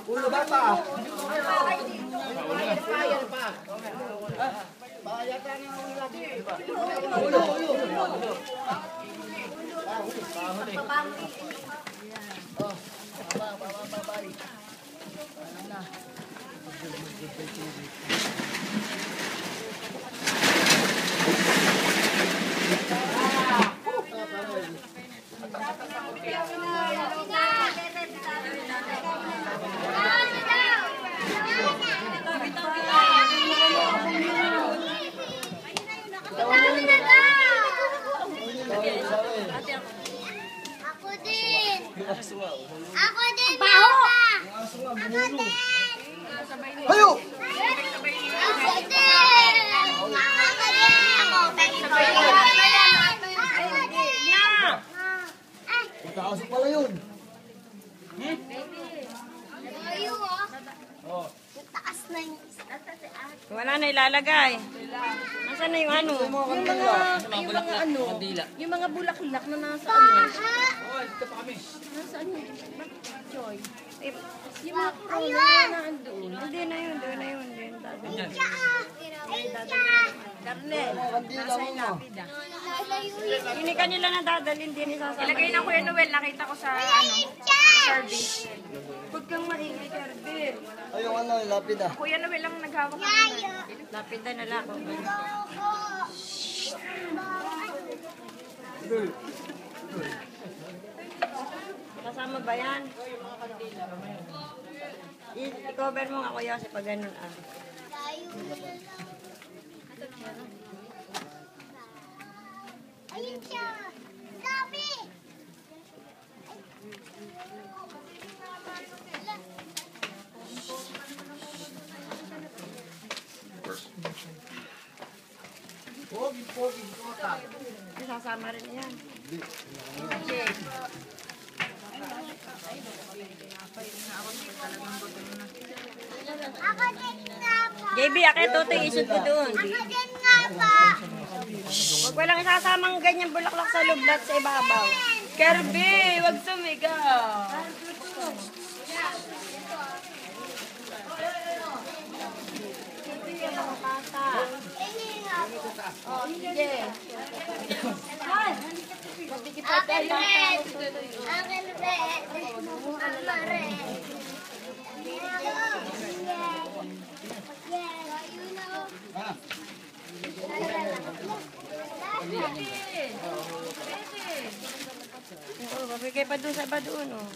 Ulo ba pa? Ako din! Ako din! Baho! Ako din! Hayo! Ako din! Ako din! Kakasok pala yun. Ayaw ah! Taas na yung Wala na ilalagay. Nasaan na yung ano? Yung mga bulaklak na nasa ano. Joy. Yung mga corona na nandoon. Hindi na yun, doon na yun. Karne. Kandila mo ma. Hindi kanila na dadalhin, hindi ni sasama. Ilagay na Kuya Noel, nakita ko sa ano, service. Huwag kang maingay, Kerbil. Ay, yung ano, yung lapid ah. Kuya Noel ang naghawak ng Lapida na lang. Kasama ba yan? I-cover mo nga kuya kasi pag ganun ah. Ayun siya! Sabi! Pogi, kota. Sasama rin yan. Ako din nga pa! JB, akit ito isot ko doon. Ako din nga pa! Huwag walang isasamang ganyan bulaklak sa lublat sa ibabaw. Kirby, wag sumigaw. Akin red! Akin red! Mama red! Oo, babigay pa doon sa iba doon. Oh.